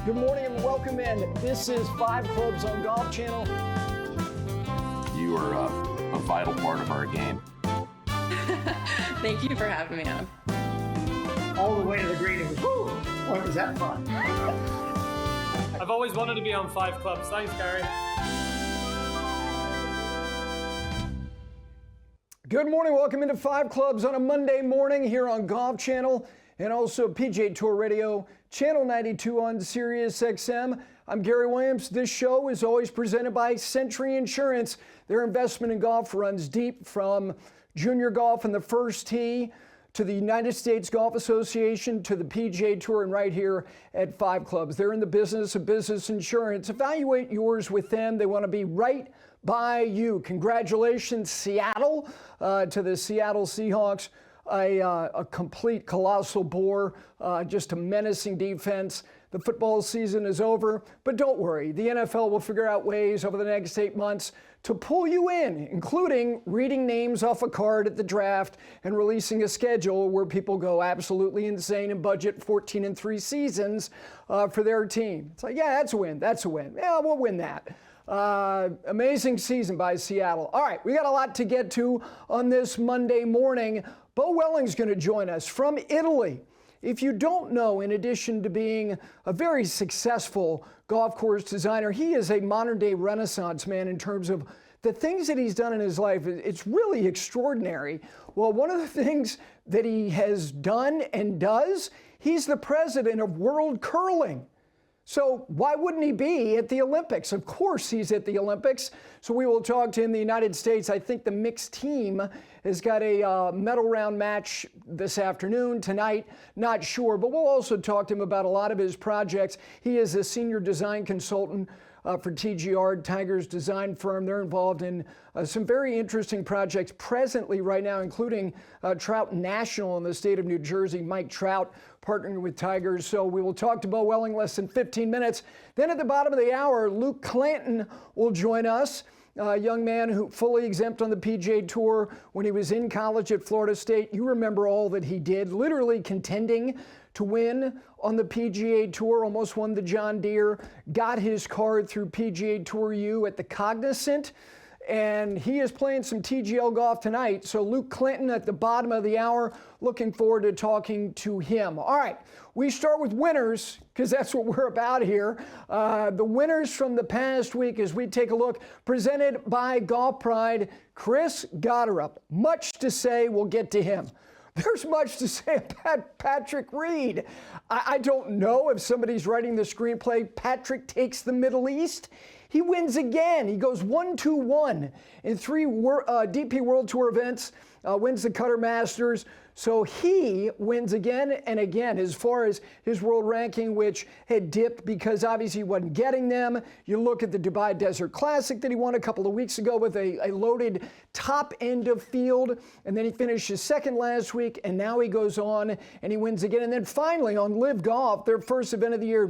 Good morning and welcome in. This is 5 Clubs on Golf Channel. You are a vital part of our game. Thank you for having me on. All the way to the green. Woo! Boy, was that fun. I've always wanted to be on 5 Clubs. Thanks, Gary. Good morning. Welcome into 5 Clubs on a Monday morning here on Golf Channel and also PGA Tour Radio, Channel 92 on Sirius XM. I'm Gary Williams. This show is always presented by Century Insurance. Their investment in golf runs deep from junior golf in the first tee to the United States Golf Association to the PGA Tour and right here at 5 Clubs. They're in the business of business insurance. Evaluate yours with them. They want to be right by you. Congratulations, Seattle, to the Seattle Seahawks. A complete colossal bore, just a menacing defense. The football season is over, but don't worry. The NFL will figure out ways over the next 8 months to pull you in, including reading names off a card at the draft and releasing a schedule where people go absolutely insane and budget 14-3 seasons for their team. It's like, yeah, that's a win. That's a win. Yeah, we'll win that. Amazing season by Seattle. All right, we got a lot to get to on this Monday morning. Beau Welling's going to join us from Italy. If you don't know, in addition to being a very successful golf course designer, he is a modern-day Renaissance man in terms of the things that he's done in his life. It's really extraordinary. Well, one of the things that he has done and does, he's the president of World Curling. So why wouldn't he be at the Olympics? Of course he's at the Olympics. So we will talk to him. The United States, I think the mixed team has got a medal round match this afternoon, tonight, not sure. But we'll also talk to him about a lot of his projects. He is a senior design consultant for TGR, Tiger's design firm. They're involved in some very interesting projects presently right now, including Trout National in the state of New Jersey. Mike Trout partnering with Tigers. So we will talk to Beau Welling less than 15 minutes. Then at the bottom of the hour, Luke Clanton will join us. A young man who fully exempt on the PGA Tour when he was in college at Florida State. You remember all that he did, literally contending to win on the PGA Tour, almost won the John Deere, got his card through PGA Tour U at the Cognizant, and he is playing some TGL golf tonight. So Luke Clanton at the bottom of the hour, looking forward to talking to him. All right, we start with winners, because that's what we're about here. The winners from the past week as we take a look, presented by Golf Pride, Chris Gotterup. Much to say, we'll get to him. There's much to say about Patrick Reed. I don't know if somebody's writing the screenplay. Patrick takes the Middle East. He wins again. He goes 1-2-1 in 3 DP World Tour events, wins the Qatar Masters. So he wins again and again as far as his world ranking, which had dipped because obviously he wasn't getting them. You look at the Dubai Desert Classic that he won a couple of weeks ago with a loaded top end of field, and then he finished his second last week, and now he goes on and he wins again. And then finally on Live Golf, their first event of the year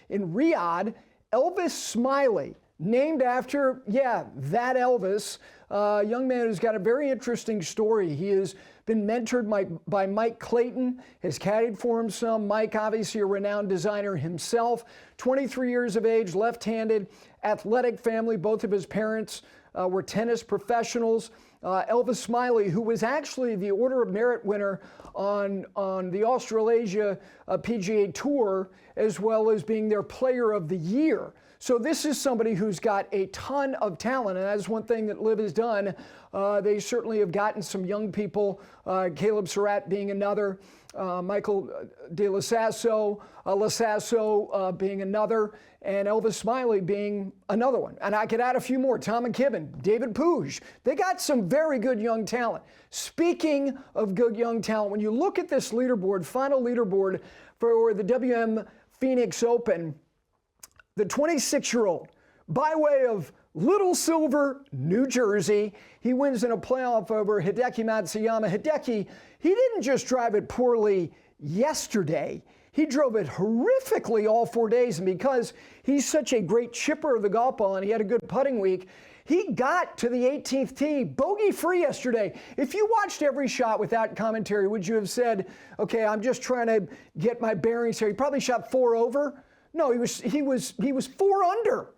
in Riyadh, Elvis Smiley, named after, that Elvis, a young man who's got a very interesting story. He has been mentored by Mike Clayton, has caddied for him some. Mike, obviously a renowned designer himself, 23 years of age, left-handed, athletic family. Both of his parents were tennis professionals. Elvis Smiley, who was actually the Order of Merit winner on the Australasia PGA Tour, as well as being their Player of the Year. So this is somebody who's got a ton of talent, and that's one thing that Liv has done. They certainly have gotten some young people, Caleb Surratt being another, Michael De La Sasso being another, and Elvis Smiley being another one. And I could add a few more, Tom McKibben, David Puig. They got some very good young talent. Speaking of good young talent, when you look at this leaderboard, final leaderboard for the WM Phoenix Open, the 26-year-old, by way of Little Silver, New Jersey, he wins in a playoff over Hideki Matsuyama. Hideki, he didn't just drive it poorly yesterday. He drove it horrifically all 4 days, and because he's such a great chipper of the golf ball and he had a good putting week, he got to the 18th tee bogey-free yesterday. If you watched every shot without commentary, would you have said, okay, I'm just trying to get my bearings here? He probably shot 4 over. No, he was 4 under.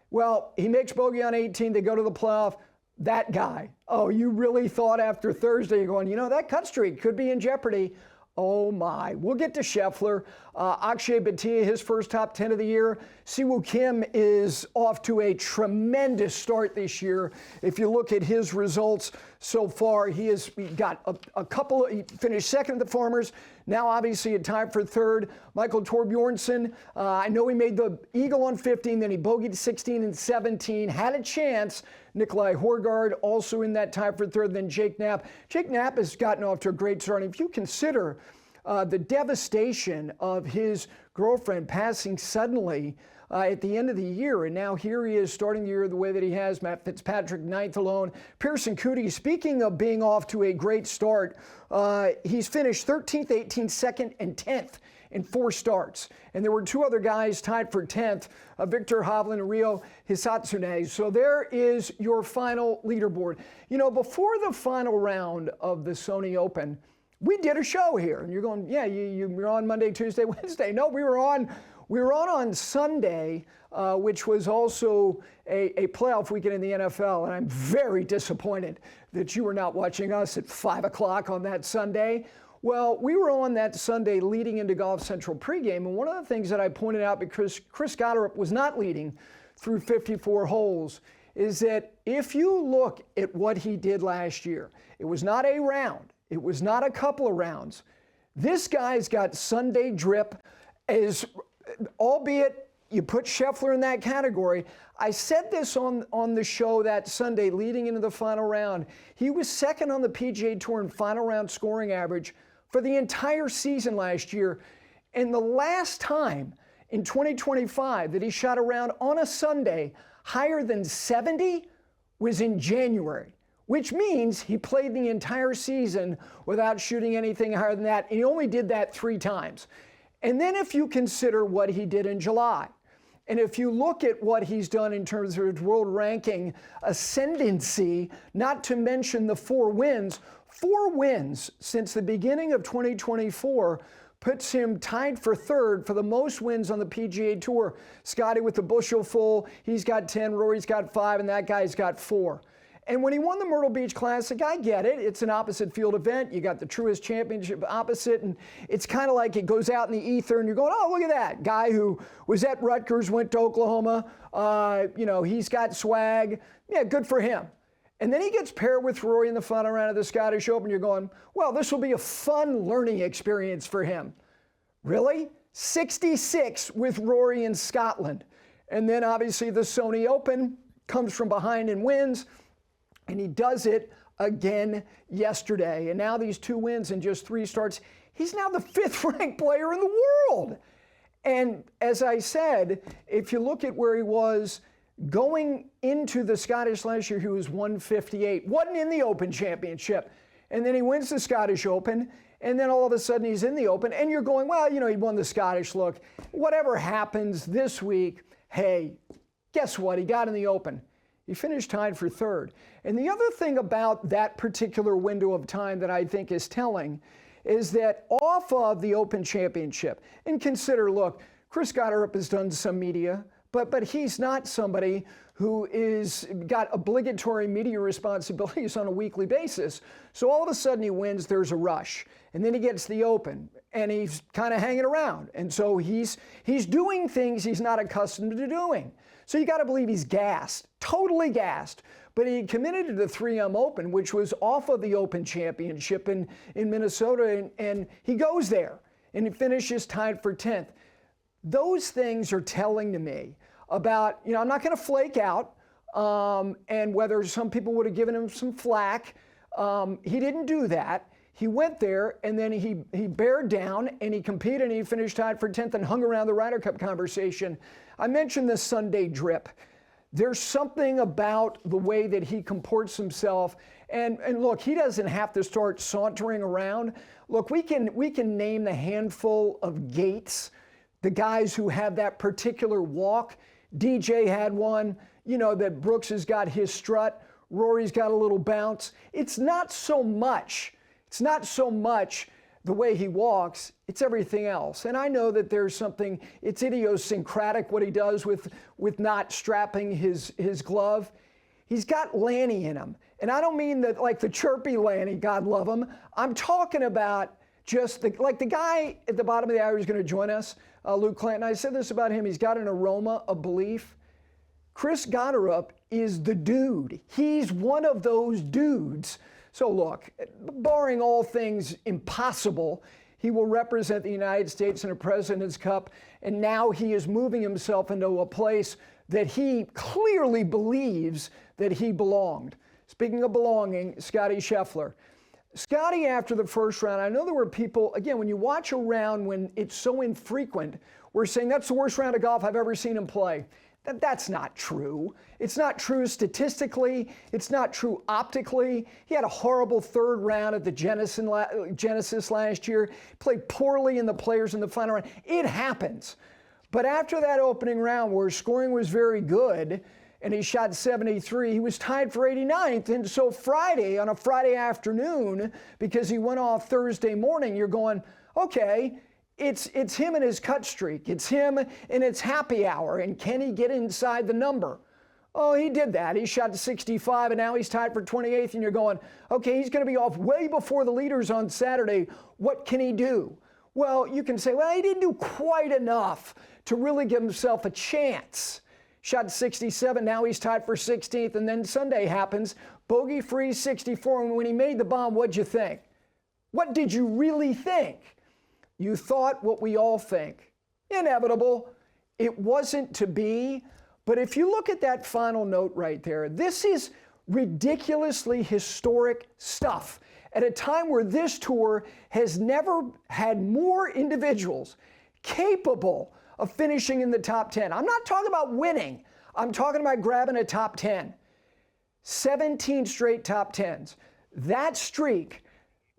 Well, he makes bogey on 18. They go to the playoff. That guy. Oh, you really thought after Thursday, you're going, that cut streak could be in jeopardy. Oh my. We'll get to Scheffler. Akshay Bhatia, his first top 10 of the year. Siwoo Kim is off to a tremendous start this year. If you look at his results so far, he got a couple, he finished second at the Farmers. Now obviously a tie for third. Michael Torbjornsson, I know he made the eagle on 15, then he bogeyed 16 and 17, had a chance. Nikolai Horgaard also in that tie for third, then Jake Knapp. Jake Knapp has gotten off to a great start. If you consider the devastation of his girlfriend passing suddenly at the end of the year, and now here he is starting the year the way that he has. Matt Fitzpatrick, ninth alone. Pearson Coody, speaking of being off to a great start, he's finished 13th, 18th, 2nd, and 10th in 4 starts. And there were 2 other guys tied for 10th, Victor Hovland and Ryo Hisatsune. So there is your final leaderboard. Before the final round of the Sony Open, we did a show here. And you're going, yeah, you were on Monday, Tuesday, Wednesday. No, we were on Sunday, which was also a playoff weekend in the NFL. And I'm very disappointed that you were not watching us at 5 o'clock on that Sunday. Well, we were on that Sunday leading into Golf Central pregame, and one of the things that I pointed out, because Chris Gotterup was not leading through 54 holes, is that if you look at what he did last year, it was not a round, it was not a couple of rounds. This guy's got Sunday drip, albeit you put Scheffler in that category. I said this on the show that Sunday leading into the final round. He was second on the PGA Tour in final round scoring average for the entire season last year. And the last time in 2025 that he shot a round on a Sunday higher than 70 was in January, which means he played the entire season without shooting anything higher than that. And he only did that 3 times. And then if you consider what he did in July, and if you look at what he's done in terms of his world ranking ascendancy, not to mention the 4 wins since the beginning of 2024 puts him tied for third for the most wins on the PGA Tour. Scotty with the bushel full, he's got 10, Rory's got 5, and that guy's got 4. And when he won the Myrtle Beach Classic, I get it. It's an opposite field event. You got the Truist Championship opposite, and it's kind of like it goes out in the ether, and you're going, oh, look at that. Guy who was at Rutgers, went to Oklahoma. He's got swag. Yeah, good for him. And then he gets paired with Rory in the final round of the Scottish Open. You're going, well, this will be a fun learning experience for him. Really? 66 with Rory in Scotland. And then obviously the Sony Open comes from behind and wins. And he does it again yesterday. And now these 2 wins in just 3 starts. He's now the 5th ranked player in the world. And as I said, if you look at where he was going into the Scottish last year, he was 158. Wasn't in the Open Championship. And then he wins the Scottish Open. And then all of a sudden he's in the Open. And you're going, well, he won the Scottish. Look, whatever happens this week, hey, guess what? He got in the Open. He finished tied for third. And the other thing about that particular window of time that I think is telling is that off of the Open Championship, and consider, look, Chris Gotterup has done some media, but he's not somebody who is got obligatory media responsibilities on a weekly basis. So all of a sudden he wins, there's a rush. And then he gets the Open, and he's kind of hanging around. And so he's doing things he's not accustomed to doing. So you got to believe he's gassed, totally gassed. But he committed to the 3M Open, which was off of the Open Championship in Minnesota, and he goes there, and he finishes tied for 10th. Those things are telling to me about, I'm not going to flake out, and whether some people would have given him some flack. He didn't do that. He went there, and then he bared down, and he competed, and he finished tied for 10th and hung around the Ryder Cup conversation. I mentioned the Sunday drip. There's something about the way that he comports himself. And look, he doesn't have to start sauntering around. Look, we can name the handful of gaits, the guys who have that particular walk. DJ had one, that Brooks has got his strut. Rory's got a little bounce. It's not so much the way he walks, it's everything else. And I know that there's something, it's idiosyncratic what he does with not strapping his glove. He's got Lanny in him. And I don't mean that like the chirpy Lanny, God love him. I'm talking about just the guy at the bottom of the hour who's going to join us, Luke Clanton. I said this about him. He's got an aroma of belief. Chris Gotterup is the dude. He's one of those dudes. So look, barring all things impossible, he will represent the United States in a President's Cup, and now he is moving himself into a place that he clearly believes that he belonged. Speaking of belonging, Scotty Scheffler. Scotty, after the first round, I know there were people, again, when you watch a round when it's so infrequent, we're saying that's the worst round of golf I've ever seen him play. That's not true. It's not true statistically. It's not true optically. He had a horrible third round at the Genesis last year. Played poorly in the Players in the final round. It happens. But after that opening round where scoring was very good and he shot 73, he was tied for 89th. And so Friday, on a Friday afternoon, because he went off Thursday morning, you're going, okay, it's him and his cut streak. It's him and it's happy hour. And can he get inside the number? Oh, he did that. He shot 65, and now he's tied for 28th. And you're going, okay, he's going to be off way before the leaders on Saturday. What can he do? Well, you can say, well, he didn't do quite enough to really give himself a chance. Shot 67, now he's tied for 16th. And then Sunday happens, bogey-free 64. And when he made the bomb, what'd you think? What did you really think? You thought what we all think. Inevitable. It wasn't to be. But if you look at that final note right there, this is ridiculously historic stuff at a time where this tour has never had more individuals capable of finishing in the top 10. I'm not talking about winning. I'm talking about grabbing a top 10. 17 straight top 10s. That streak,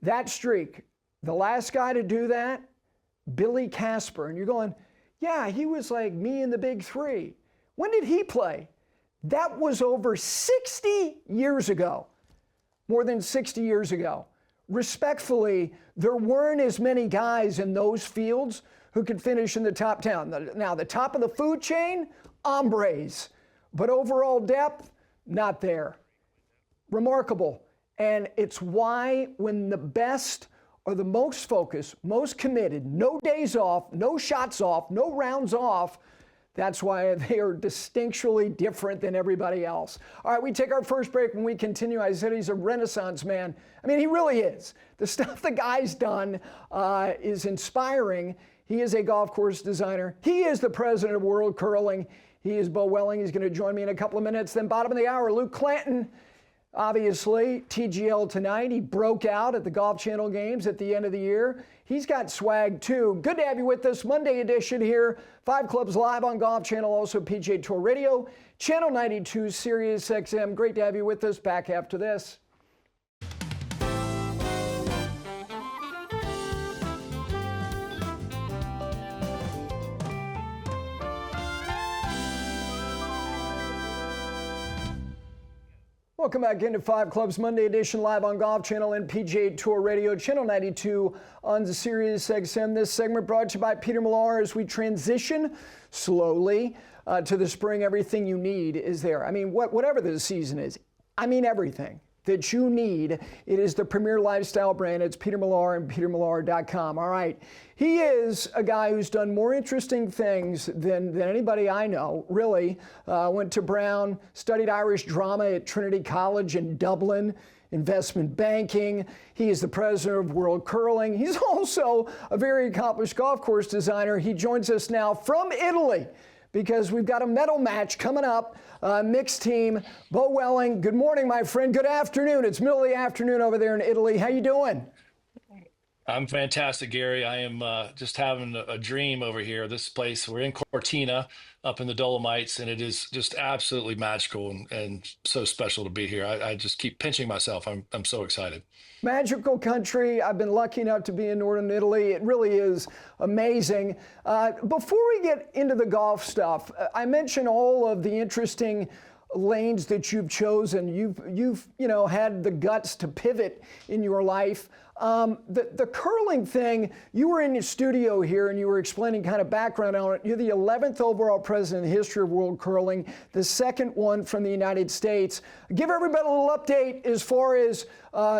the last guy to do that, Billy Casper. And you're going, yeah, he was like me in the big three. When did he play? That was over 60 years ago. More than 60 years ago. Respectfully, there weren't as many guys in those fields who could finish in the top 10. Now, the top of the food chain, hombres. But overall depth, not there. Remarkable. And it's why when the best are the most focused, most committed, no days off, no shots off, no rounds off, that's why they are distinctly different than everybody else. All right, we take our first break. When we continue, I said he's a renaissance man. I mean, he really is. The stuff the guy's done is inspiring. He is a golf course designer. He is the president of World Curling. He is Beau Welling. He's going to join me in a couple of minutes. Then bottom of the hour, Luke Clanton. Obviously, TGL tonight. He broke out at the Golf Channel games at the end of the year. He's got swag too. Good to have you with us. Monday edition here. 5 Clubs live on Golf Channel, also PGA Tour Radio, Channel 92, Sirius XM. Great to have you with us. Back after this. Welcome back into 5 Clubs Monday edition live on Golf Channel and PGA Tour Radio, Channel 92 on the Sirius XM. This segment brought to you by Peter Millar as we transition slowly to the spring. Everything you need is there. I mean, whatever the season is, I mean everything that you need. It is the premier lifestyle brand. It's Peter Millar and petermillar.com. All right. He is a guy who's done more interesting things than anybody I know, really. Went to Brown, studied Irish drama at Trinity College in Dublin, investment banking. He is the president of World Curling. He's also a very accomplished golf course designer. He joins us now from Italy because we've got a medal match coming up, mixed team. Beau Welling, good morning, my friend. Good afternoon. It's middle of the afternoon over there in Italy. How you doing? I'm fantastic, Gary. I am just having a dream over here. This place, we're in Cortina up in the Dolomites, and it is just absolutely magical and so special to be here. I just keep pinching myself. I'm so excited. Magical country. I've been lucky enough to be in northern Italy. It really is amazing. Before we get into the golf stuff, I mentioned all of the interesting lanes that you've chosen. You've had the guts to pivot in your life. The curling thing, you were in your studio here and you were explaining kind of background on it. You're the 11th overall president in the history of world curling, the second one from the United States. Give everybody a little update as far as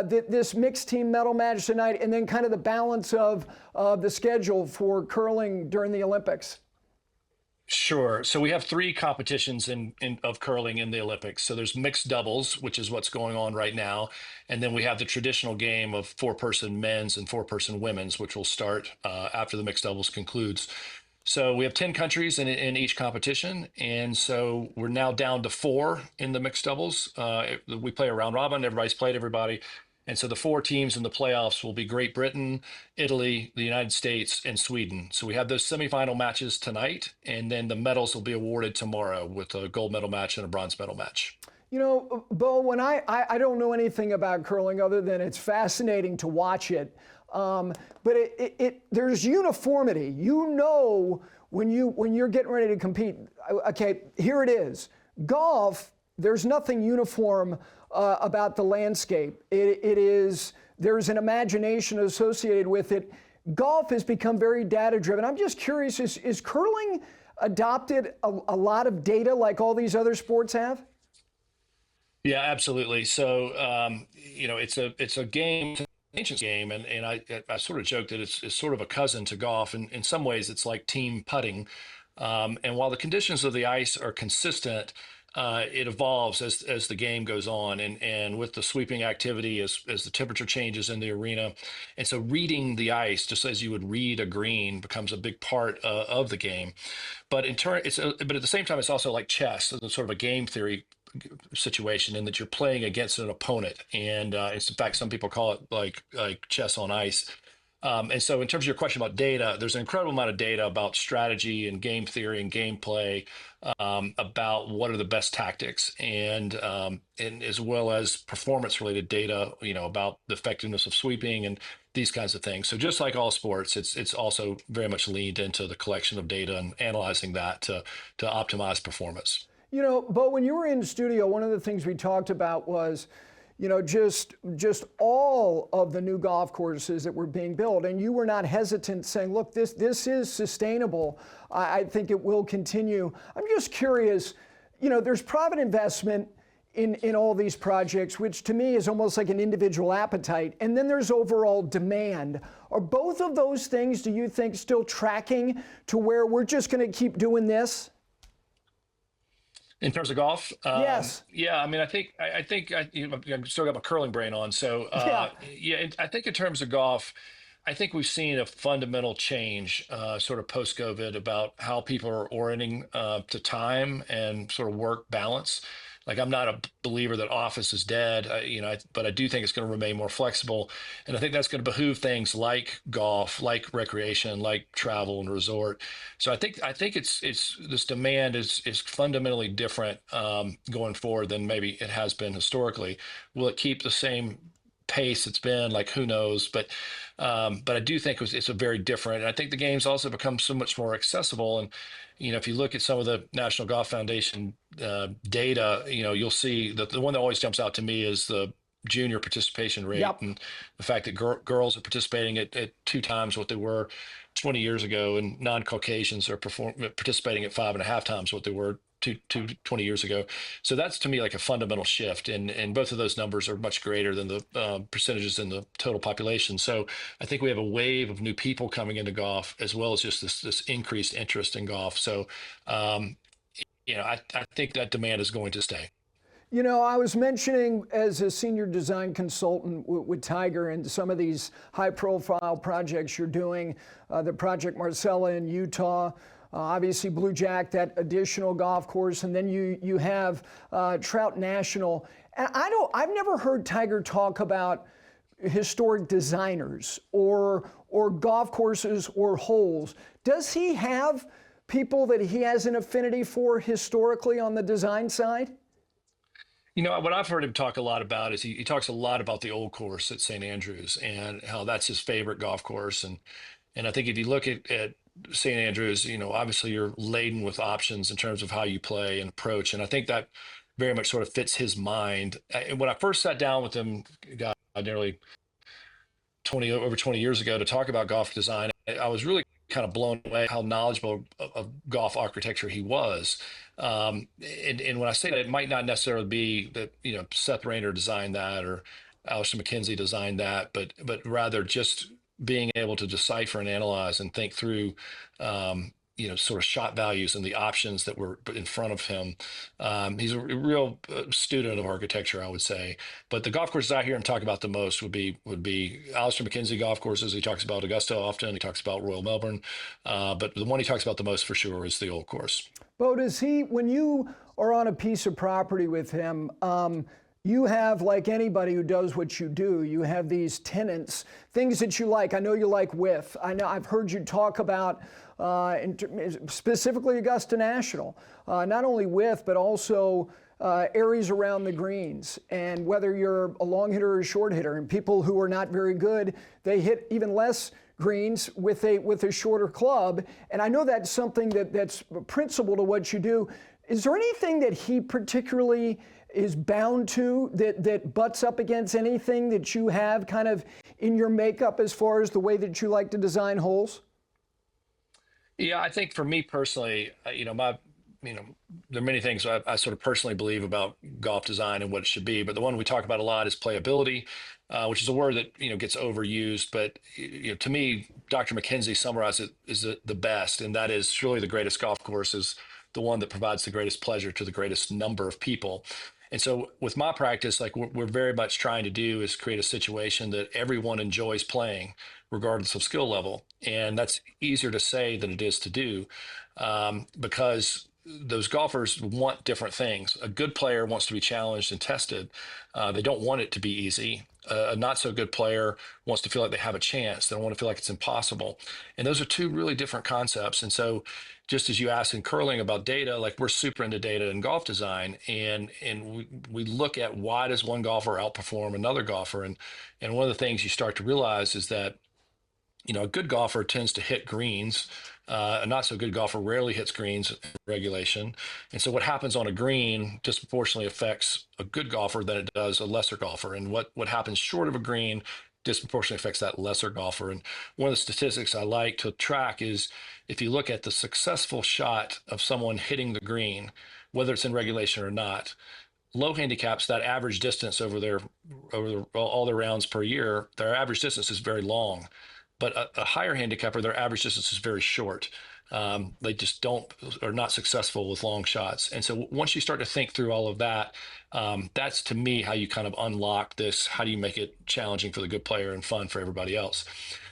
this mixed team medal match tonight, and then kind of the balance of the schedule for curling during the Olympics. Sure. So we have three competitions of curling in the Olympics. So there's mixed doubles, which is what's going on right now. And then we have the traditional game of four-person men's and four-person women's, which will start after the mixed doubles concludes. So we have 10 countries in each competition. And so we're now down to 4 in the mixed doubles. We play a round robin. Everybody's played everybody. And so the 4 teams in the playoffs will be Great Britain, Italy, the United States, and Sweden. So we have those semifinal matches tonight, and then the medals will be awarded tomorrow with a gold medal match and a bronze medal match. You know, Beau, when I don't know anything about curling other than it's fascinating to watch it, but there's uniformity. You know when you're getting ready to compete. Okay, here it is. Golf, there's nothing uniform about the landscape. There's an imagination associated with it. Golf has become very data-driven. I'm just curious, is curling adopted a lot of data like all these other sports have? Yeah, absolutely. So, you know, it's a game, it's an ancient game, and I sort of joked that it's sort of a cousin to golf. And in some ways, it's like team putting. And while the conditions of the ice are consistent, it evolves as the game goes on, and with the sweeping activity as the temperature changes in the arena. And so reading the ice, just as you would read a green, becomes a big part of the game. But but at the same time, it's also like chess, it's sort of a game theory situation in that you're playing against an opponent. And it's, in fact, some people call it like chess on ice. And so in terms of your question about data, there's an incredible amount of data about strategy and game theory and gameplay, about what are the best tactics, and as well as performance related data, you know, about the effectiveness of sweeping and these kinds of things. So just like all sports, it's also very much leaned into the collection of data and analyzing that to optimize performance. You know, Beau, when you were in the studio, one of the things we talked about was, you know, just all of the new golf courses that were being built, and you were not hesitant saying, look, this is sustainable. I think it will continue. I'm just curious, you know, there's private investment in all these projects, which to me is almost like an individual appetite, and then there's overall demand. Are both of those things, do you think, still tracking to where we're just going to keep doing this? In terms of golf, yes. Yeah. I mean, I think I've still got my curling brain on. So yeah, I think in terms of golf, I think we've seen a fundamental change, sort of post-COVID, about how people are orienting to time and sort of work balance. Like, I'm not a believer that office is dead, but I do think it's going to remain more flexible. And I think that's going to behoove things like golf, like recreation, like travel and resort. So I think it's this demand is fundamentally different going forward than maybe it has been historically. Will it keep the same pace it's been? Like, who knows? But I do think it's a very different. And I think the game's also become so much more accessible. And you know, if you look at some of the National Golf Foundation data, you know, you'll see that the one that always jumps out to me is the junior participation rate. Yep. And the fact that girls are participating at 2 times what they were 20 years ago, and non-Caucasians are participating at 5.5 times what they were 20 years ago. So that's, to me, like a fundamental shift, and both of those numbers are much greater than the percentages in the total population. So I think we have a wave of new people coming into golf, as well as just this increased interest in golf. So you know, I think that demand is going to stay. You know, I was mentioning, as a senior design consultant with Tiger, and some of these high-profile projects you're doing, the Project Marcella in Utah, obviously Blue Jack, that additional golf course, and then you have Trout National. And I've never heard Tiger talk about historic designers or golf courses or holes. Does he have people that he has an affinity for historically on the design side? You know, what I've heard him talk a lot about is he talks a lot about the old course at St. Andrews and how that's his favorite golf course. And I think if you look at St. Andrews, you know, obviously you're laden with options in terms of how you play and approach. And I think that very much sort of fits his mind. And when I first sat down with him, God, nearly over 20 years ago to talk about golf design, I was really kind of blown away how knowledgeable of golf architecture he was. And when I say that, it might not necessarily be that, Seth Rayner designed that or Alistair McKenzie designed that, but rather just being able to decipher and analyze and think through, sort of shot values and the options that were in front of him. He's a real student of architecture, I would say. But the golf courses I hear him talk about the most would be Alistair McKenzie golf courses. He talks about Augusta often. He talks about Royal Melbourne. But the one he talks about the most for sure is the Old Course. Beau, when you are on a piece of property with him, you have, like anybody who does what you do, you have these tenets, things that you like. I know you like width. I know I've heard you talk about specifically Augusta National, not only width, but also areas around the greens, and whether you're a long hitter or a short hitter. And people who are not very good, they hit even less greens with a shorter club. And I know that's something that's principal to what you do. Is there anything that he particularly is bound to that butts up against anything that you have kind of in your makeup as far as the way that you like to design holes? Yeah, I think for me personally, there are many things I sort of personally believe about golf design and what it should be, but the one we talk about a lot is playability, which is a word that gets overused. But to me, Dr. McKenzie summarized it as the best, and that is surely the greatest golf course is the one that provides the greatest pleasure to the greatest number of people. And so with my practice, like we're very much trying to do is create a situation that everyone enjoys playing, regardless of skill level. And that's easier to say than it is to do, because those golfers want different things. A good player wants to be challenged and tested. They don't want it to be easy. A not so good player wants to feel like they have a chance. They don't want to feel like it's impossible. And those are two really different concepts. And so just as you asked in curling about data, like we're super into data in golf design, and we look at why does one golfer outperform another golfer. And one of the things you start to realize is that a good golfer tends to hit greens. A not so good golfer rarely hits greens in regulation. And so what happens on a green disproportionately affects a good golfer than it does a lesser golfer. And what happens short of a green disproportionately affects that lesser golfer. And one of the statistics I like to track is if you look at the successful shot of someone hitting the green, whether it's in regulation or not, low handicaps, that average distance over all their rounds per year, their average distance is very long. But a higher handicapper, their average distance is very short. They just are not successful with long shots. And so once you start to think through all of that, that's to me how you kind of unlock this. How do you make it challenging for the good player and fun for everybody else?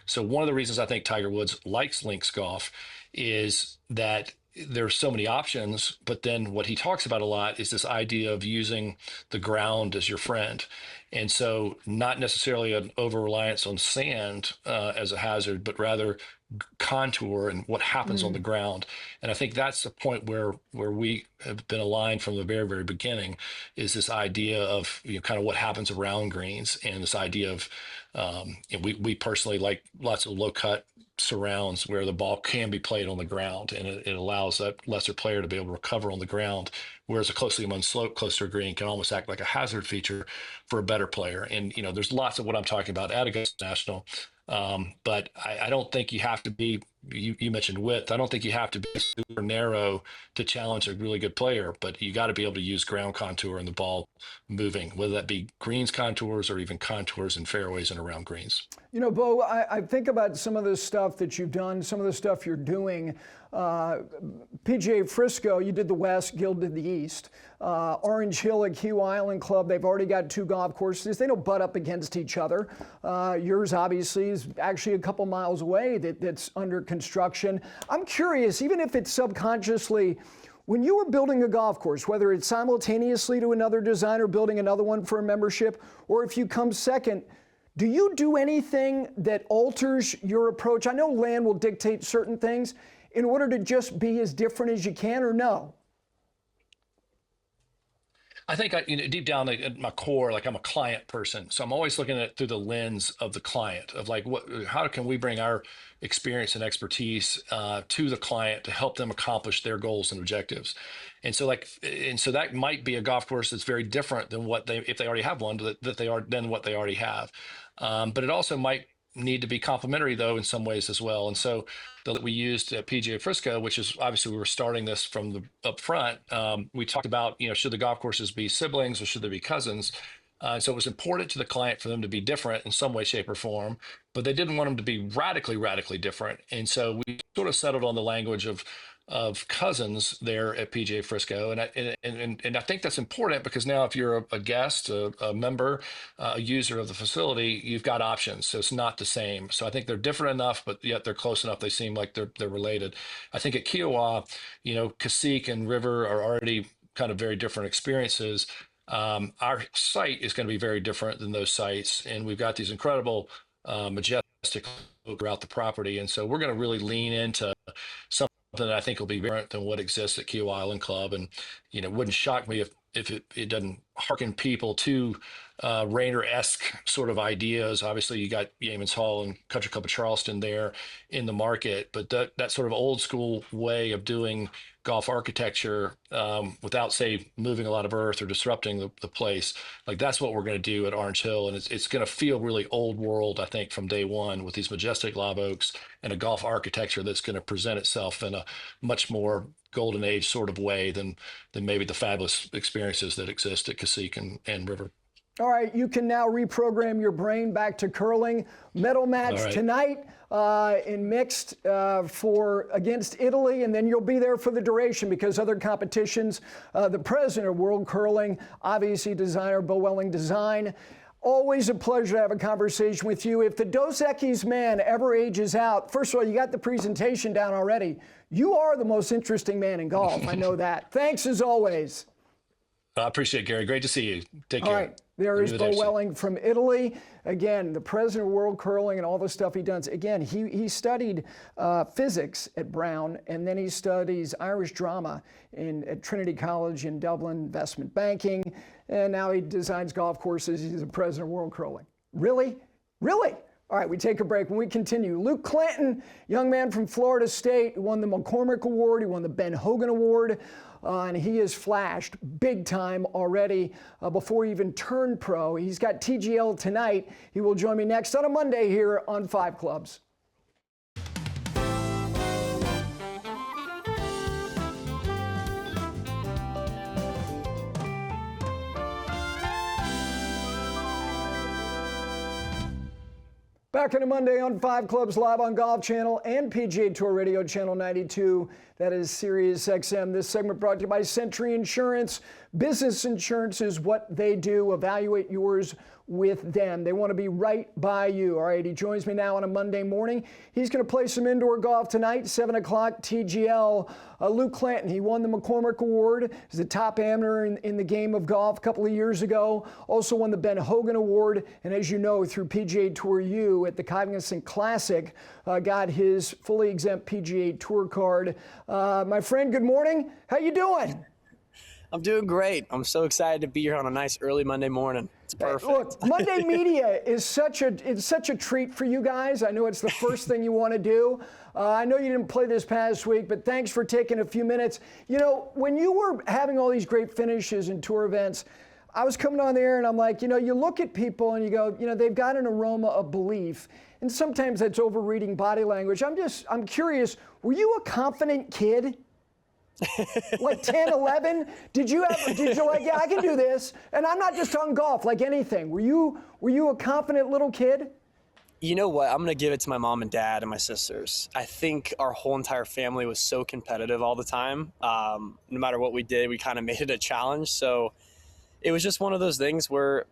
So one of the reasons I think Tiger Woods likes links golf is that there's so many options, but then what he talks about a lot is this idea of using the ground as your friend. And so not necessarily an over-reliance on sand as a hazard, but rather contour and what happens on the ground. And I think that's the point where we have been aligned from the very, very beginning, is this idea of kind of what happens around greens, and this idea of we personally like lots of low-cut surrounds where the ball can be played on the ground, and it allows that lesser player to be able to recover on the ground, whereas a closely among slope close to a green can almost act like a hazard feature for a better player. And there's lots of what I'm talking about at Augusta National, but I don't think you have to be, you mentioned width, I don't think you have to be super narrow to challenge a really good player, but you got to be able to use ground contour and the ball moving, whether that be greens contours or even contours and fairways and around greens. Beau, I think about some of the stuff that you've done, some of the stuff you're doing. PGA Frisco, you did the West, Gill did the East. Orange Hill at Key Island Club, they've already got two golf courses. They don't butt up against each other. Yours obviously is actually a couple miles away that's under construction. I'm curious, even if it's subconsciously, when you were building a golf course, whether it's simultaneously to another designer building another one for a membership, or if you come second, do you do anything that alters your approach? I know land will dictate certain things in order to just be as different as you can, or no? I think deep down at my core, like I'm a client person, so I'm always looking at it through the lens of the client, of like how can we bring our experience and expertise to the client to help them accomplish their goals and objectives. And so that might be a golf course that's very different than if they already have one, than what they already have. But it also might need to be complementary though in some ways as well. And so that we used at PGA Frisco, which is obviously we were starting this from the up front. We talked about, should the golf courses be siblings or should they be cousins? So it was important to the client for them to be different in some way, shape, or form, but they didn't want them to be radically different. And so we sort of settled on the language of cousins there at PGA Frisco, and I think that's important because now if you're a guest, a member, a user of the facility, you've got options. So it's not the same. So I think they're different enough, but yet they're close enough. They seem like they're related. I think at Kiowa, Cacique and River are already kind of very different experiences. Our site is going to be very different than those sites, and we've got these incredible, majestic throughout the property, and so we're going to really lean into something that I think will be different than what exists at Kiowa Island Club. And it wouldn't shock me if it doesn't hearken people to Rayner-esque sort of ideas. Obviously, you got Yeamans Hall and Country Club of Charleston there in the market, but that sort of old school way of doing golf architecture without, say, moving a lot of earth or disrupting the place, like that's what we're going to do at Orange Hill. And it's going to feel really old world, I think, from day one with these majestic live oaks and a golf architecture that's going to present itself in a much more golden age sort of way than maybe the fabulous experiences that exist at Cacique and River. All right, you can now reprogram your brain back to curling. Medal match tonight in mixed against Italy, and then you'll be there for the duration because other competitions. The president of World Curling, obviously designer Beau Welling Design. Always a pleasure to have a conversation with you. If the Dos Equis man ever ages out, first of all, you got the presentation down already. You are the most interesting man in golf. I know that. Thanks as always. I appreciate it, Gary. Great to see you. Take care. All right. There is Beau Welling from Italy. Again, the president of World Curling and all the stuff he does. Again, he studied physics at Brown, and then he studies Irish drama at Trinity College in Dublin, investment banking, and now he designs golf courses. He's the president of World Curling. Really? Really? All right, we take a break. When we continue, Luke Clanton, young man from Florida State, who won the McCormick Award, he won the Ben Hogan Award, and he has flashed big time already before he even turned pro. He's got TGL tonight. He will join me next on a Monday here on 5 Clubs. Back on a Monday on 5 Clubs, live on Golf Channel and PGA Tour Radio Channel 92. That is Sirius XM. This segment brought to you by Century Insurance. Business insurance is what they do. Evaluate yours with them. They want to be right by you. All right, he joins me now on a Monday morning. He's going to play some indoor golf tonight, 7 o'clock TGL. Luke Clanton, he won the McCormick Award. He's the top amateur in the game of golf a couple of years ago. Also won the Ben Hogan Award. And as you know, through PGA Tour U at the Cognizant Classic, got his fully exempt PGA Tour card. My friend, good morning. How you doing? I'm doing great. I'm so excited to be here on a nice early Monday morning. It's perfect. Look, Monday media is such a treat for you guys. I know it's the first thing you want to do. I know you didn't play this past week, but thanks for taking a few minutes. When you were having all these great finishes in tour events, I was coming on there and I'm like, you look at people and you go, they've got an aroma of belief. And sometimes that's overreading body language. I'm curious, were you a confident kid? Like 10, 11? Did you like, yeah, I can do this? And I'm not just talking golf, like anything. Were you a confident little kid? You know what? I'm going to give it to my mom and dad and my sisters. I think our whole entire family was so competitive all the time. No matter what we did, we kind of made it a challenge. So it was just one of those things where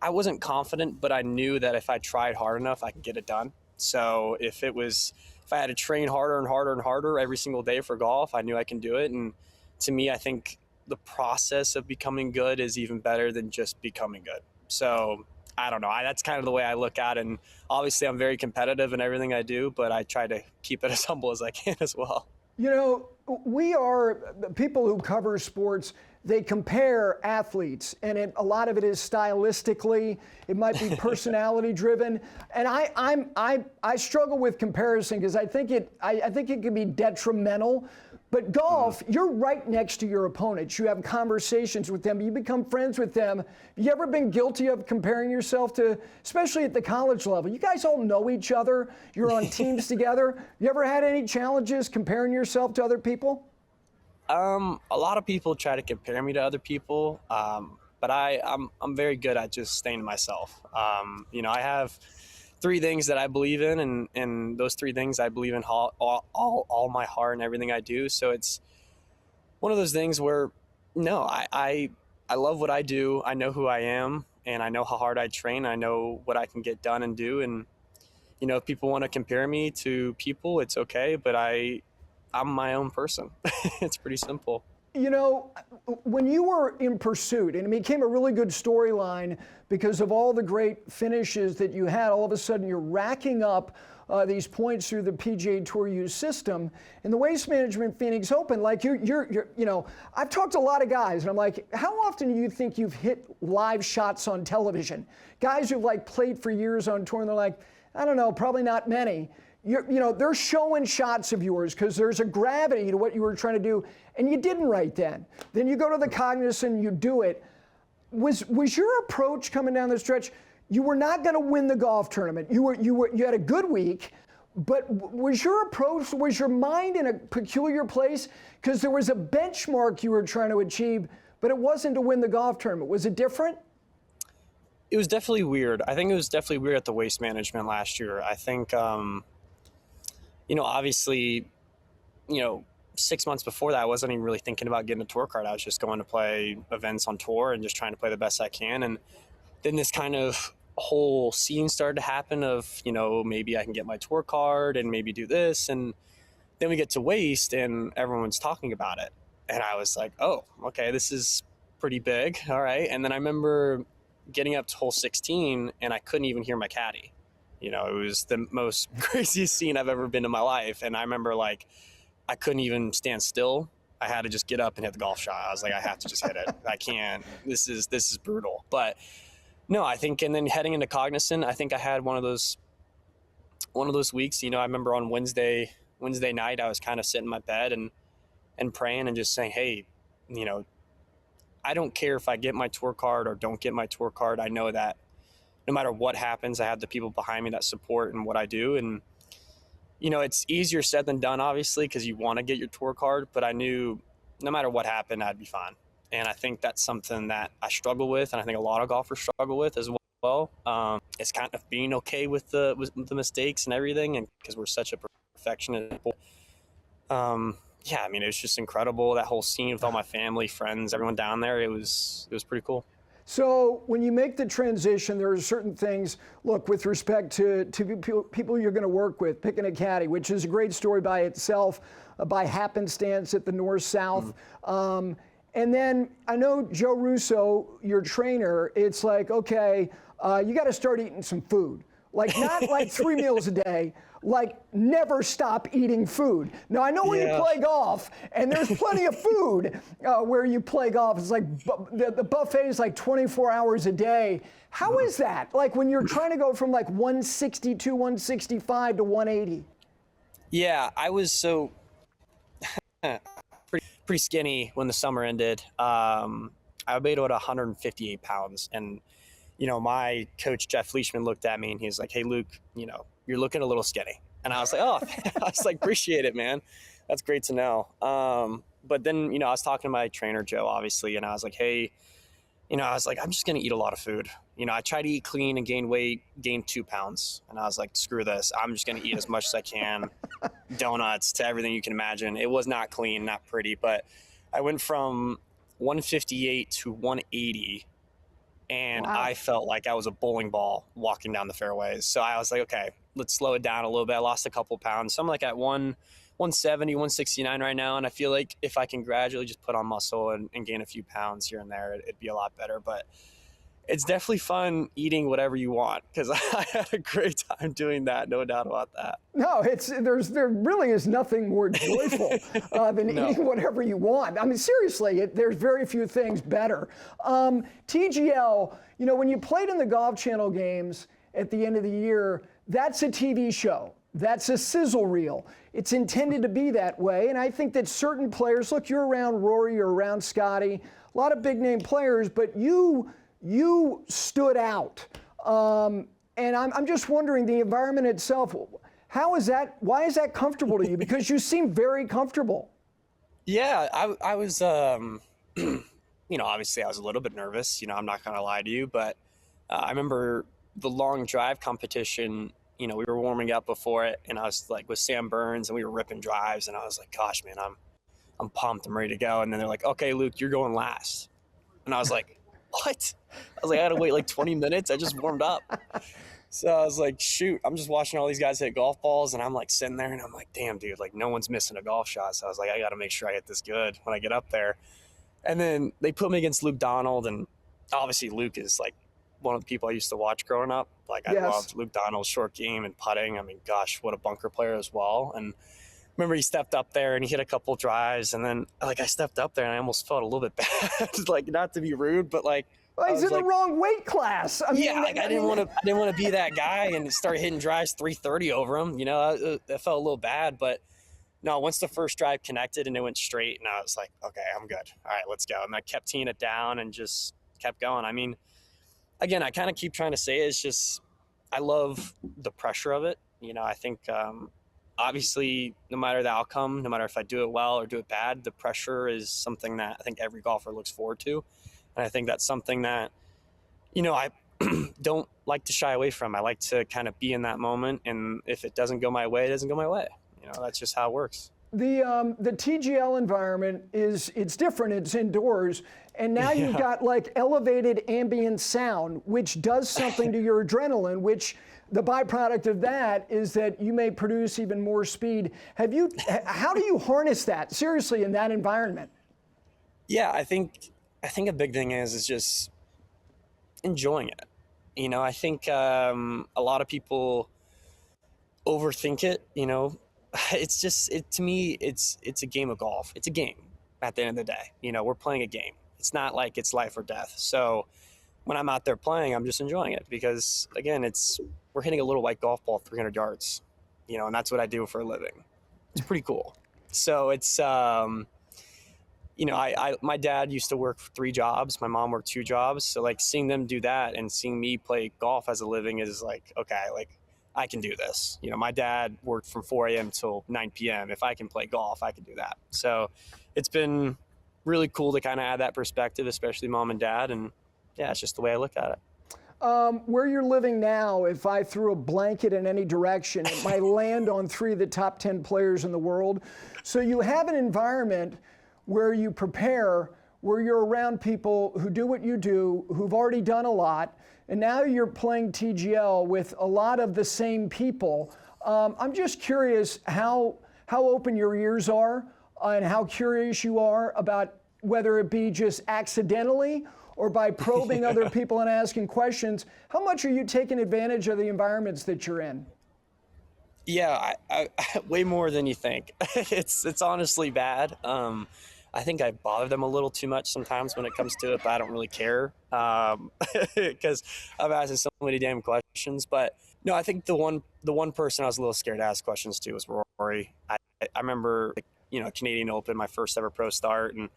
I wasn't confident, but I knew that if I tried hard enough, I could get it done. So if I had to train harder and harder and harder every single day for golf, I knew I can do it. And to me, I think the process of becoming good is even better than just becoming good. So I don't know. That's kind of the way I look at it. And obviously I'm very competitive in everything I do, but I try to keep it as humble as I can as well. We are people who cover sports. They compare athletes, and a lot of it is stylistically. It might be personality driven, and I struggle with comparison because I think it can be detrimental. But golf, you're right next to your opponents. You have conversations with them. You become friends with them. Have you ever been guilty of comparing yourself to, especially at the college level? You guys all know each other. You're on teams together. You ever had any challenges comparing yourself to other people? A lot of people try to compare me to other people, but I'm very good at just staying to myself. I have 3 things that I believe in, and those 3 things I believe in all my heart and everything I do. So it's one of those things where, no, I love what I do. I know who I am, and I know how hard I train. I know what I can get done and do. And, if people want to compare me to people, it's okay, but I'm my own person. It's pretty simple. When you were in pursuit, and it became a really good storyline because of all the great finishes that you had, all of a sudden you're racking up these points through the PGA Tour U system. In the Waste Management Phoenix Open, like I've talked to a lot of guys, and I'm like, how often do you think you've hit live shots on television? Guys who've played for years on tour, and they're like, I don't know, probably not many. They're showing shots of yours because there's a gravity to what you were trying to do, and you didn't right then. Then you go to the Cognizant, you do it. Was your approach coming down the stretch? You were not going to win the golf tournament. You had a good week, but was your approach? Was your mind in a peculiar place because there was a benchmark you were trying to achieve, but it wasn't to win the golf tournament? Was it different? It was definitely weird. I think it was definitely weird at the Waste Management last year. I think. Obviously, 6 months before that, I wasn't even really thinking about getting a tour card. I was just going to play events on tour and just trying to play the best I can. And then this kind of whole scene started to happen of, maybe I can get my tour card and maybe do this. And then we get to Waste and everyone's talking about it. And I was like, oh, okay, this is pretty big. All right. And then I remember getting up to hole 16 and I couldn't even hear my caddy. It was the most craziest scene I've ever been in my life. And I remember I couldn't even stand still. I had to just get up and hit the golf shot. I was like, I have to just hit it. I can't, this is brutal. But no, I think, and then heading into Cognizant, I think I had one of those weeks, I remember on Wednesday night, I was kind of sitting in my bed and praying and just saying, hey, I don't care if I get my tour card or don't get my tour card. I know that no matter what happens, I have the people behind me that support and what I do. And, it's easier said than done, obviously, because you want to get your tour card, but I knew no matter what happened, I'd be fine. And I think that's something that I struggle with, and I think a lot of golfers struggle with as well. It's kind of being okay with the mistakes and everything, and because we're such a perfectionist. It was just incredible. That whole scene with all my family, friends, everyone down there, it was pretty cool. So when you make the transition, there are certain things, look, with respect to people you're going to work with, picking a caddy, which is a great story by itself, by happenstance at the North-South. And then I know Joe Russo, your trainer, it's like, okay, you got to start eating some food. Not 3 meals a day, never stop eating food. Now, I know when you play golf, and there's plenty of food where you play golf. It's the buffet is 24 hours a day. How is that? When you're trying to go from 162, 165 to 180? Yeah, I was so pretty skinny when the summer ended. I weighed about 158 pounds, and my coach, Jeff Leishman, looked at me and he was like, hey, Luke, you're looking a little skinny. And I was like, oh, appreciate it, man. That's great to know. But then, I was talking to my trainer, Joe, obviously, and I was like, hey, I'm just going to eat a lot of food. I try to eat clean and gain weight, gain 2 pounds. And I was like, screw this. I'm just going to eat as much as I can. Donuts to everything you can imagine. It was not clean, not pretty, but I went from 158 to 180. And wow. I felt like I was a bowling ball walking down the fairways. So I was like, okay, let's slow it down a little bit. I lost a couple pounds. So I'm at 170, 169 right now. And I feel like if I can gradually just put on muscle and gain a few pounds here and there, it'd be a lot better. But it's definitely fun eating whatever you want, because I had a great time doing that. No doubt about that. No, there really is nothing more joyful than eating whatever you want. I mean, seriously, there's very few things better. TGL, when you played in the Golf Channel games at the end of the year, that's a TV show. That's a sizzle reel. It's intended to be that way. And I think that certain players, look, you're around Rory, you're around Scotty, a lot of big name players, but you stood out. And I'm just wondering, the environment itself, how is that, why is that comfortable to you? Because you seem very comfortable. Yeah, I was, obviously I was a little bit nervous, I'm not going to lie to you, but I remember the long drive competition, we were warming up before it, and I was like with Sam Burns, and we were ripping drives, and I was like, gosh, man, I'm pumped, I'm ready to go. And then they're like, okay, Luke, you're going last. And I was like, what? I was like, I had to wait like 20 minutes. I just warmed up. So I was like, shoot, I'm just watching all these guys hit golf balls, and I'm like sitting there, and I'm like, damn, dude, like no one's missing a golf shot. So I was like, I got to make sure I hit this good when I get up there. And then they put me against Luke Donald, and obviously Luke is like one of the people I used to watch growing up. Like I loved Luke Donald's short game and putting. I mean, gosh, what a bunker player as well. And remember he stepped up there and he hit a couple drives, and then like I stepped up there and I almost felt a little bit bad, like not to be rude, but like, well, he's in the wrong weight class. I didn't want to be that guy and start hitting drives 330 over him. I felt a little bad, but no, once the first drive connected and it went straight, and I was like, okay, I'm good. All right, let's go. And I kept teeing it down and just kept going. I mean, again, I kind of keep trying to say it's just, I love the pressure of it. I think obviously no matter the outcome, no matter if I do it well or do it bad, the pressure is something that I think every golfer looks forward to. And I think that's something that, I don't like to shy away from. I like to kind of be in that moment. And if it doesn't go my way, it doesn't go my way. That's just how it works. The TGL environment it's different. It's indoors. And now you've got like elevated ambient sound, which does something to your adrenaline, which the byproduct of that is that you may produce even more speed. How do you harness that seriously in that environment? Yeah, I think a big thing is just enjoying it. I think a lot of people overthink it. It's just to me, it's a game of golf. It's a game at the end of the day. We're playing a game. It's not like it's life or death. So when I'm out there playing, I'm just enjoying it because again, we're hitting a little white golf ball 300 yards, and that's what I do for a living. It's pretty cool. So it's, my dad used to work 3 jobs. My mom worked 2 jobs. So like seeing them do that and seeing me play golf as a living is like, okay, like I can do this. My dad worked from 4 a.m. till 9 p.m. If I can play golf, I can do that. So it's been really cool to kind of add that perspective, especially mom and dad. And yeah, it's just the way I look at it. Where you're living now, if I threw a blanket in any direction, it might land on 3 of the top 10 players in the world. So you have an environment where you prepare, where you're around people who do what you do, who've already done a lot, and now you're playing TGL with a lot of the same people. I'm just curious how open your ears are and how curious you are about whether it be just accidentally or by probing other people and asking questions. How much are you taking advantage of the environments that you're in? Yeah, I way more than you think. It's honestly bad. I think I bother them a little too much sometimes when it comes to it, but I don't really care because I'm asking so many damn questions. But no, I think the one person I was a little scared to ask questions to was Rory. I remember, Canadian Open, my first ever pro start, and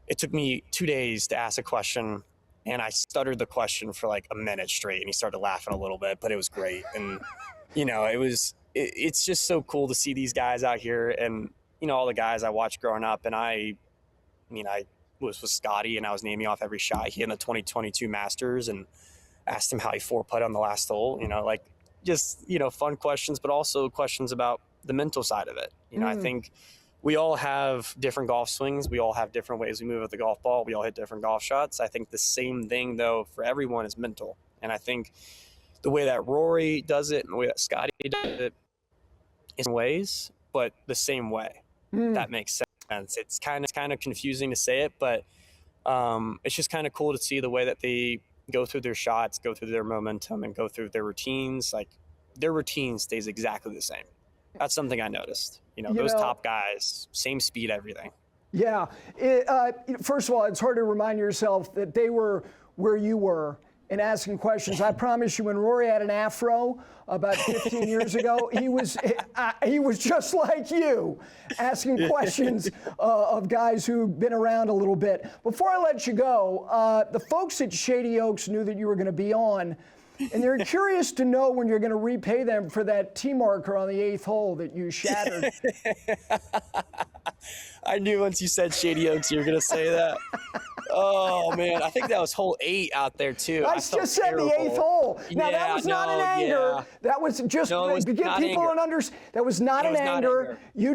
it took me 2 days to ask a question, and I stuttered the question for like a minute straight, and he started laughing a little bit, but it was great. And it's just so cool to see these guys out here, and all the guys I watched growing up. And I was with Scotty, and I was naming off every shot he hit in the 2022 Masters, and asked him how he 4-putted on the last hole. Fun questions, but also questions about the mental side of it. I think we all have different golf swings. We all have different ways we move with the golf ball. We all hit different golf shots. I think the same thing, though, for everyone is mental. And I think the way that Rory does it and the way that Scotty does it is in ways, but the same way. That makes sense. It's kind of confusing to say it, but it's just kind of cool to see the way that they go through their shots, go through their momentum, and go through their routines. Like their routine stays exactly the same. That's something I noticed. Those top guys, same speed, everything. Yeah. First of all, it's hard to remind yourself that they were where you were and asking questions. I promise you, when Rory had an afro about 15 years ago, he was just like you, asking questions of guys who've been around a little bit. Before I let you go, the folks at Shady Oaks knew that you were going to be on, and they're curious to know when you're going to repay them for that tee marker on the 8th hole that you shattered. I knew once you said Shady Oaks, you were going to say that. Oh, man. I think that was hole 8 out there, too. I just said the 8th hole. Now, that was not in anger. Yeah. That was just to give people an understanding. That was not in anger. You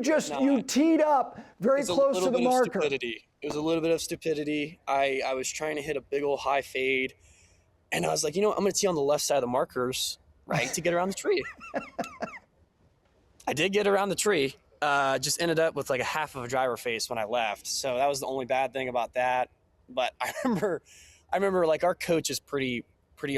teed up very close to the marker. It was a little bit of stupidity. I was trying to hit a big old high fade, and I was like, you know what? I'm going to tee on the left side of the markers, right, to get around the tree. I did get around the tree. Just ended up with like a half of a driver face when I left. So that was the only bad thing about that. But I remember like our coach is pretty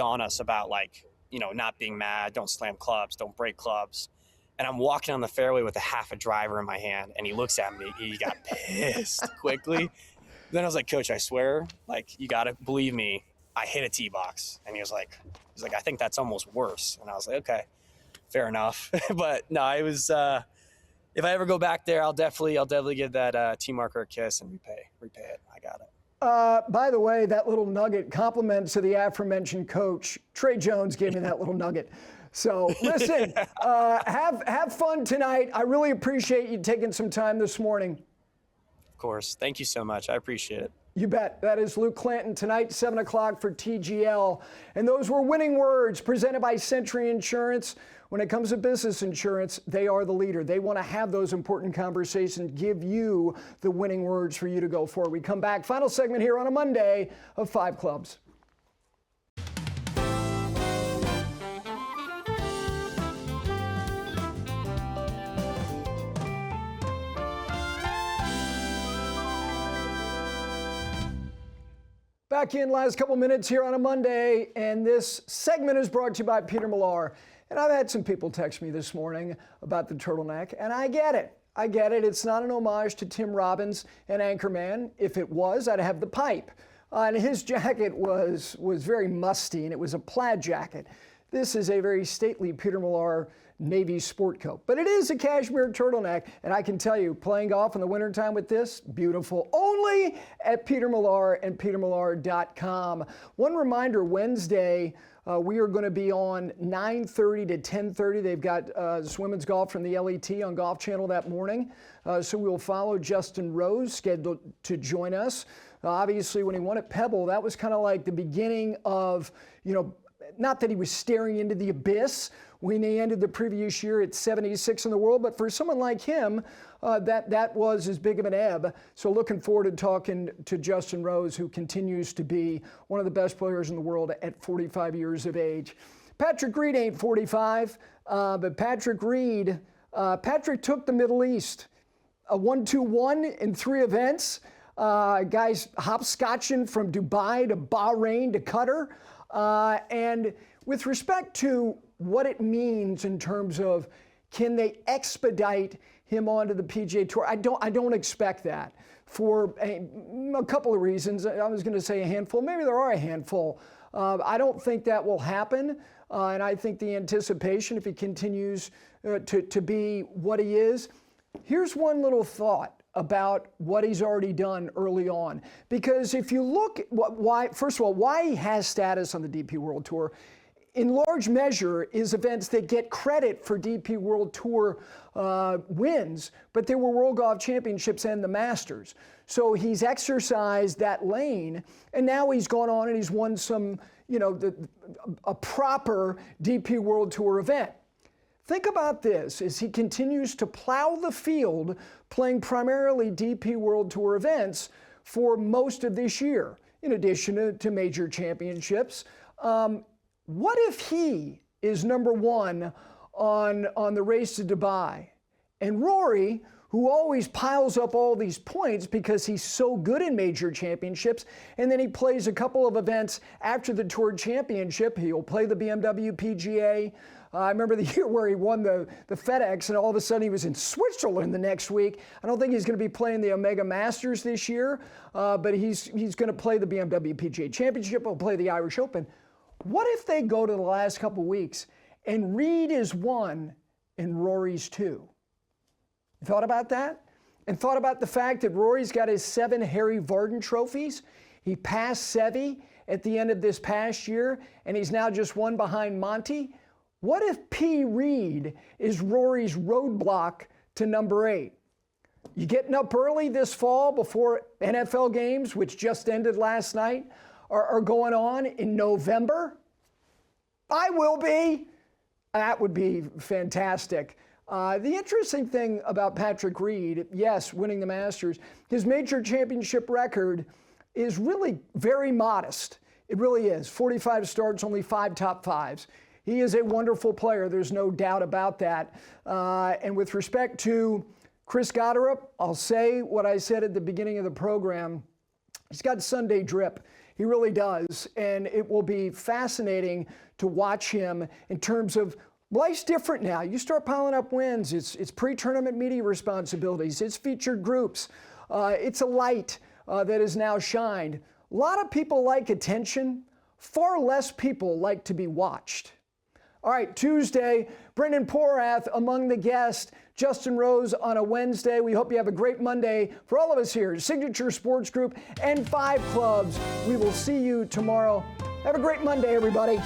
on us about like, you know, not being mad, don't slam clubs, don't break clubs. And I'm walking on the fairway with a half a driver in my hand, and he looks at me, he got pissed quickly. Then I was like, Coach, I swear, like, you gotta believe me, I hit a tee box. And he's like, I think that's almost worse. And I was like, okay, fair enough. But no, it was if I ever go back there, I'll definitely give that tee marker a kiss and repay it. I got it. By the way, that little nugget, compliments to the aforementioned coach. Trey Jones gave me that little nugget. So listen, have fun tonight. I really appreciate you taking some time this morning. Of course. Thank you so much. I appreciate it. You bet. That is Luke Clanton tonight, 7 o'clock for TGL. And those were winning words presented by Century Insurance. When it comes to business insurance, they are the leader. They want to have those important conversations, give you the winning words for you to go forward. We come back, final segment here on a Monday of 5 Clubs. Back in last couple minutes here on a Monday, and this segment is brought to you by Peter Millar. And I've had some people text me this morning about the turtleneck, and I get it. It's not an homage to Tim Robbins and Anchorman. If it was, I'd have the pipe. And his jacket was very musty, and it was a plaid jacket. This is a very stately Peter Millar Navy sport coat. But it is a cashmere turtleneck, and I can tell you, playing golf in the wintertime with this, beautiful. Only at Peter Millar and petermillar.com. One reminder, Wednesday, we are going to be on 9:30 to 10:30. They've got women's golf from the LET on Golf Channel that morning. So we'll follow Justin Rose, scheduled to join us. Obviously, when he won at Pebble, that was kind of like the beginning of, you know, not that he was staring into the abyss when he ended the previous year at 76 in the world, but for someone like him, that was as big of an ebb. So looking forward to talking to Justin Rose, who continues to be one of the best players in the world at 45 years of age. Patrick Reed ain't 45, but Patrick took the Middle East. A 1-2-1 in 3 events. Guys hopscotching from Dubai to Bahrain to Qatar. And with respect to what it means in terms of can they expedite him onto the PGA Tour, I don't expect that for a couple of reasons. I was going to say a handful. Maybe there are a handful. I don't think that will happen. And I think the anticipation, if he continues to be what he is. Here's one little thought about what he's already done early on. Because if you look at first of all, why he has status on the DP World Tour, in large measure is events that get credit for DP World Tour wins, but they were World Golf Championships and the Masters. So he's exercised that lane, and now he's gone on and he's won some, a proper DP World Tour event. Think about this as he continues to plow the field, playing primarily DP World Tour events for most of this year, in addition to major championships. What if he is number one on the race to Dubai? And Rory, who always piles up all these points because he's so good in major championships, and then he plays a couple of events after the Tour Championship. He'll play the BMW PGA. I remember the year where he won the FedEx, and all of a sudden he was in Switzerland the next week. I don't think he's going to be playing the Omega Masters this year, but he's going to play the BMW PGA Championship. He'll play the Irish Open. What if they go to the last couple weeks and Reed is 1 and Rory's 2? You thought about that? And thought about the fact that Rory's got his 7 Harry Vardon trophies. He passed Seve at the end of this past year, and he's now just 1 behind Monty. What if P. Reed is Rory's roadblock to number 8? You getting up early this fall before NFL games, which just ended last night, are going on in November? I will be. That would be fantastic. The interesting thing about Patrick Reed, yes, winning the Masters, his major championship record is really very modest. It really is. 45 starts, only 5 top 5s. He is a wonderful player. There's no doubt about that. And with respect to Chris Gotterup, I'll say what I said at the beginning of the program. He's got Sunday drip. He really does. And it will be fascinating to watch him in terms of life's different now. You start piling up wins. It's pre-tournament media responsibilities. It's featured groups. It's a light that is now shined. A lot of people like attention. Far less people like to be watched. All right, Tuesday, Brendan Porath among the guests, Justin Rose on a Wednesday. We hope you have a great Monday. For all of us here, Signature Sports Group and 5 Clubs, we will see you tomorrow. Have a great Monday, everybody.